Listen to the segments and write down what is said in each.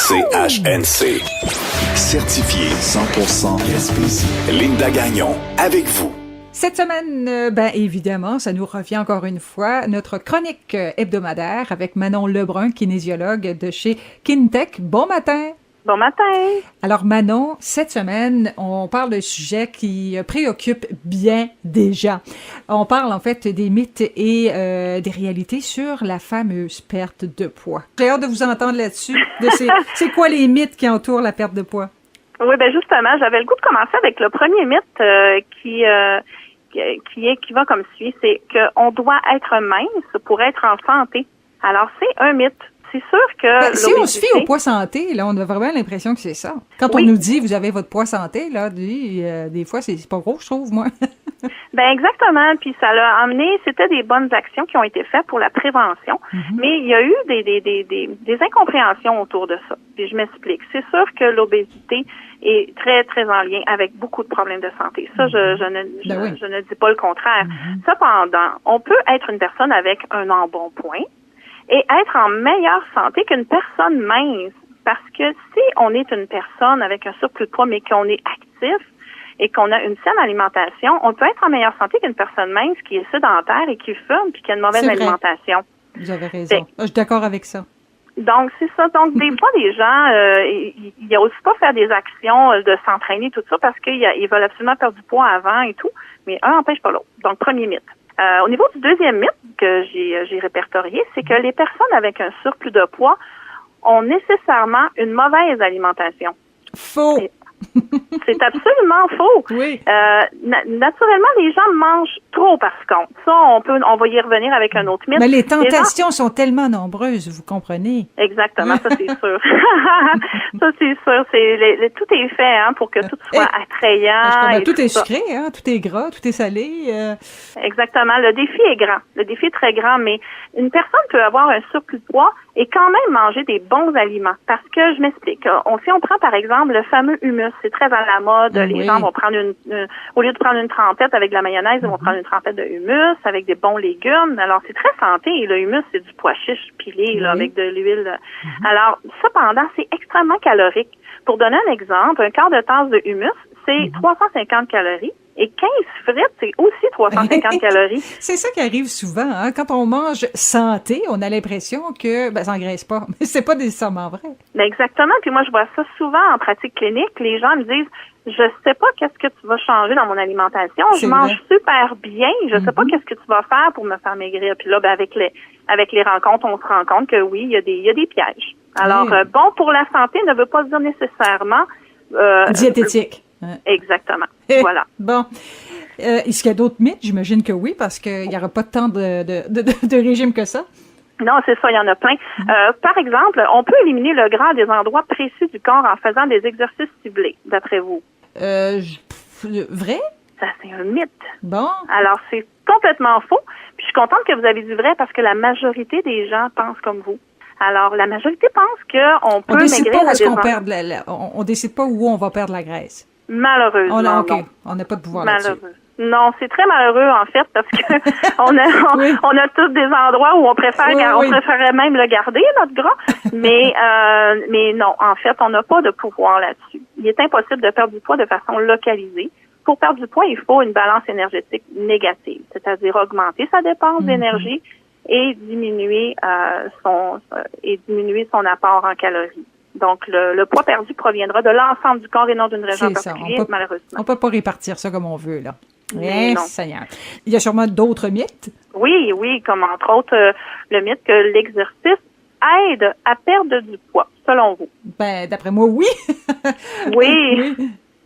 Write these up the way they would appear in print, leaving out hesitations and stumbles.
CHNC. Certifié 100% Gaspésie. Linda Gagnon, avec vous. Cette semaine, évidemment, ça nous revient encore une fois, notre chronique hebdomadaire avec Manon Lebrun, kinésiologue de chez Kintec. Bon matin! Bon matin! Alors Manon, cette semaine, on parle d'un sujet qui préoccupe bien des gens. On parle en fait des mythes et des réalités sur la fameuse perte de poids. J'ai hâte de vous entendre là-dessus. C'est quoi les mythes qui entourent la perte de poids? Oui, justement, j'avais le goût de commencer avec le premier mythe qui va comme suit, c'est qu'on doit être mince pour être en santé. Alors, c'est un mythe. C'est sûr que si on se fie au poids santé, là, on a vraiment l'impression que c'est ça. Quand on nous dit vous avez votre poids santé, là, des fois c'est pas gros, je trouve, moi. Exactement. Puis ça l'a amené, c'était des bonnes actions qui ont été faites pour la prévention, mais il y a eu des incompréhensions autour de ça. Puis je m'explique. C'est sûr que l'obésité est très, très en lien avec beaucoup de problèmes de santé. Ça, je ne dis pas le contraire. Cependant, on peut être une personne avec un embonpoint et être en meilleure santé qu'une personne mince. Parce que si on est une personne avec un surplus de poids, mais qu'on est actif et qu'on a une saine alimentation, on peut être en meilleure santé qu'une personne mince qui est sédentaire et qui fume puis qui a une mauvaise alimentation. Vous avez raison. Je suis d'accord avec ça. Donc, c'est ça. Donc, des fois, les gens, ils n'osent pas faire des actions de s'entraîner, tout ça, parce qu'ils veulent absolument perdre du poids avant et tout, mais un n'empêche pas l'autre. Donc, premier mythe. Au niveau du deuxième mythe que j'ai répertorié, c'est que les personnes avec un surplus de poids ont nécessairement une mauvaise alimentation. Faux! C'est absolument faux. Oui. Naturellement, les gens mangent trop, par contre. Ça, on va y revenir avec un autre mythe. Mais les tentations sont tellement nombreuses, vous comprenez? Exactement, ça c'est sûr. Ça c'est sûr. Tout est fait pour que tout soit attrayant. Tout est sucré, tout est gras, tout est salé. Exactement. Le défi est grand. Le défi est très grand, mais une personne peut avoir un surplus de poids et quand même manger des bons aliments. Parce que, je m'explique, si on prend par exemple le fameux hummus, c'est très à la mode. Les gens vont prendre au lieu de prendre une trempette avec de la mayonnaise, ils vont prendre une trempette de hummus avec des bons légumes. Alors, c'est très santé. Et le hummus, c'est du pois chiche pilé, là, avec de l'huile. Alors, cependant, c'est extrêmement calorique. Pour donner un exemple, un quart de tasse de hummus, c'est 350 calories. Et 15 frites, c'est aussi 350 calories. C'est ça qui arrive souvent, hein? Quand on mange santé, on a l'impression que ça engraisse pas. Mais c'est pas nécessairement vrai. Exactement. Puis moi, je vois ça souvent en pratique clinique. Les gens me disent, je sais pas qu'est-ce que tu vas changer dans mon alimentation. Je mange super bien. Je sais pas qu'est-ce que tu vas faire pour me faire maigrir. Puis là, avec les rencontres, on se rend compte que oui, il y a des pièges. Alors, bon pour la santé ne veut pas dire nécessairement diététique. Exactement. Voilà. Bon. Est-ce qu'il y a d'autres mythes? J'imagine que oui, parce qu'il n'y aura pas tant de régime que ça. Non, c'est ça, il y en a plein. Par exemple, on peut éliminer le gras à des endroits précis du corps en faisant des exercices ciblés, d'après vous. Vrai? Ça, c'est un mythe. Bon. Alors, c'est complètement faux. Puis je suis contente que vous avez dit vrai parce que la majorité des gens pensent comme vous. Alors, la majorité pense qu'on peut maigrir à des endroits. On décide pas où on va perdre la graisse. Malheureusement, non. On n'a pas de pouvoir là-dessus. Non, c'est très malheureux en fait parce que on a tous des endroits où on préférerait même le garder notre gras, mais non, en fait, on n'a pas de pouvoir là-dessus. Il est impossible de perdre du poids de façon localisée. Pour perdre du poids, il faut une balance énergétique négative, c'est-à-dire augmenter sa dépense d'énergie et diminuer son apport en calories. Donc, le poids perdu proviendra de l'ensemble du corps et non d'une région particulière, malheureusement. On peut pas répartir ça comme on veut, là. Seigneur. Il y a sûrement d'autres mythes. Oui, comme entre autres le mythe que l'exercice aide à perdre du poids, selon vous. D'après moi, oui. Oui.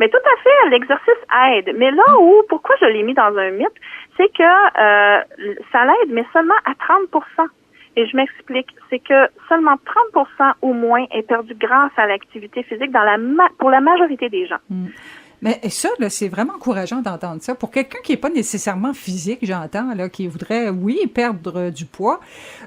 Mais tout à fait, l'exercice aide. Mais là pourquoi je l'ai mis dans un mythe, c'est que ça l'aide, mais seulement à 30%. Et je m'explique, c'est que seulement 30% ou moins est perdu grâce à l'activité physique pour la majorité des gens. Mais ça, là, c'est vraiment encourageant d'entendre ça. Pour quelqu'un qui n'est pas nécessairement physique, j'entends, là, qui voudrait, perdre du poids,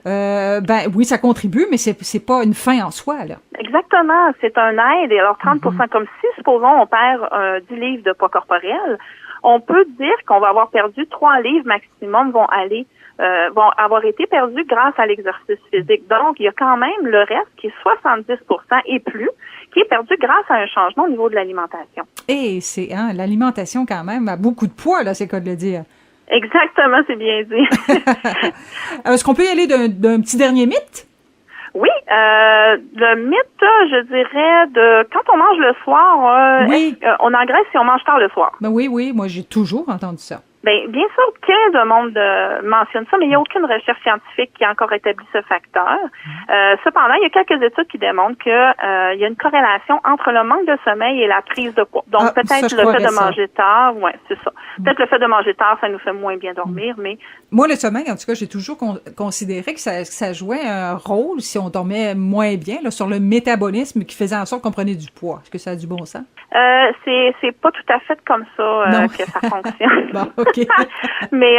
oui, ça contribue, mais c'est pas une fin en soi, là. Exactement, c'est un aide. Et alors 30%, comme si, supposons, on perd 10 livres de poids corporel, on peut dire qu'on va avoir perdu 3 livres maximum vont aller vont avoir été perdus grâce à l'exercice physique. Donc, il y a quand même le reste qui est 70% et plus qui est perdu grâce à un changement au niveau de l'alimentation. Et c'est l'alimentation quand même a beaucoup de poids, là, c'est le cas de le dire. Exactement, c'est bien dit. Est-ce qu'on peut y aller d'un petit dernier mythe? Oui, le mythe, je dirais, de quand on mange le soir, oui. On engraisse si on mange tard le soir. Ben oui, moi j'ai toujours entendu ça. Bien sûr, plein de monde mentionne ça, mais il n'y a aucune recherche scientifique qui a encore établi ce facteur. Cependant, il y a quelques études qui démontrent que il y a une corrélation entre le manque de sommeil et la prise de poids. Donc peut-être le fait de manger tard, c'est ça. Peut-être le fait de manger tard, ça nous fait moins bien dormir, mais moi le sommeil, en tout cas, j'ai toujours considéré que ça jouait un rôle si on dormait moins bien là, sur le métabolisme qui faisait en sorte qu'on prenait du poids. Est-ce que ça a du bon sens? C'est pas tout à fait comme ça que ça fonctionne. Bon, okay. mais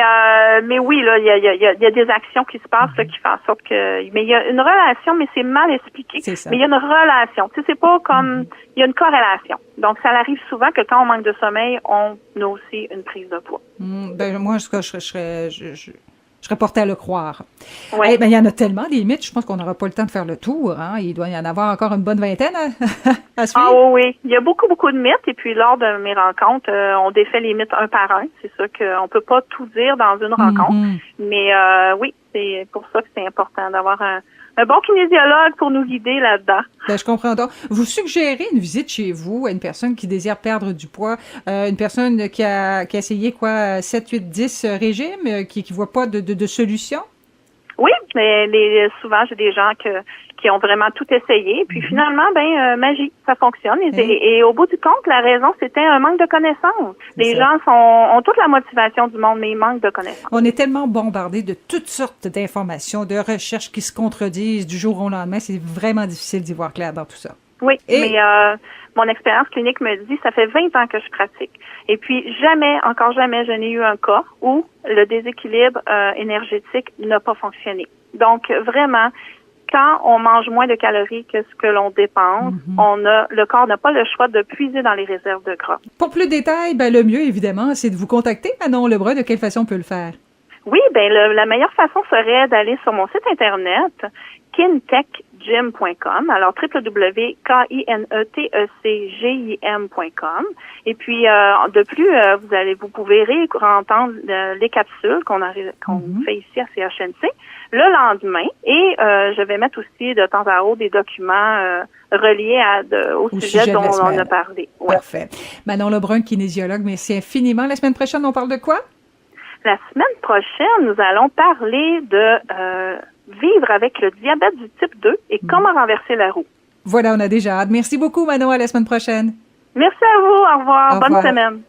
oui, là, il y a des actions qui se passent là, qui font en sorte que. Mais il y a une relation, mais c'est mal expliqué. C'est ça. Mais il y a une relation. Tu sais, c'est pas comme. Il y a une corrélation. Donc, ça arrive souvent que quand on manque de sommeil, on a aussi une prise de poids. Moi, je serais portée à le croire. Oui. Il y en a tellement des mythes, je pense qu'on n'aura pas le temps de faire le tour. Hein? Il doit y en avoir encore une bonne vingtaine à suivre. Ah oui. Il y a beaucoup de mythes. Et puis, lors de mes rencontres, on défait les mythes un par un. C'est sûr qu'on peut pas tout dire dans une rencontre. Mais oui, c'est pour ça que c'est important d'avoir un bon kinésiologue pour nous guider là-dedans. Je comprends donc. Vous suggérez une visite chez vous à une personne qui désire perdre du poids, une personne qui a essayé 7, 8, 10 régimes, qui voit pas de solution? Oui, mais souvent, j'ai des gens qui ont vraiment tout essayé. Puis finalement, magie, ça fonctionne. Et au bout du compte, la raison, c'était un manque de connaissances. Les gens ont toute la motivation du monde, mais ils manquent de connaissances. On est tellement bombardés de toutes sortes d'informations, de recherches qui se contredisent du jour au lendemain. C'est vraiment difficile d'y voir clair dans tout ça. Oui, mais mon expérience clinique me dit, ça fait 20 ans que je pratique. Et puis, encore jamais, je n'ai eu un cas où le déséquilibre énergétique n'a pas fonctionné. Donc, vraiment, quand on mange moins de calories que ce que l'on dépense, le corps n'a pas le choix de puiser dans les réserves de gras. Pour plus de détails, le mieux, évidemment, c'est de vous contacter, Manon Lebrun. De quelle façon on peut le faire? Oui, la meilleure façon serait d'aller sur mon site Internet, kintechgym.com, alors www.kintechgym.com. Et puis, de plus, vous pouvez réentendre les capsules qu'on fait ici à CHNC le lendemain. Et je vais mettre aussi de temps à autre des documents reliés au sujet dont on a parlé. Ouais. Parfait. Manon Lebrun, kinésiologue, merci infiniment. La semaine prochaine, on parle de quoi? La semaine prochaine, nous allons parler de vivre avec le diabète du type 2 et comment renverser la roue. Voilà, on a déjà hâte. Merci beaucoup, Manon. À la semaine prochaine. Merci à vous. Au revoir. Bonne semaine.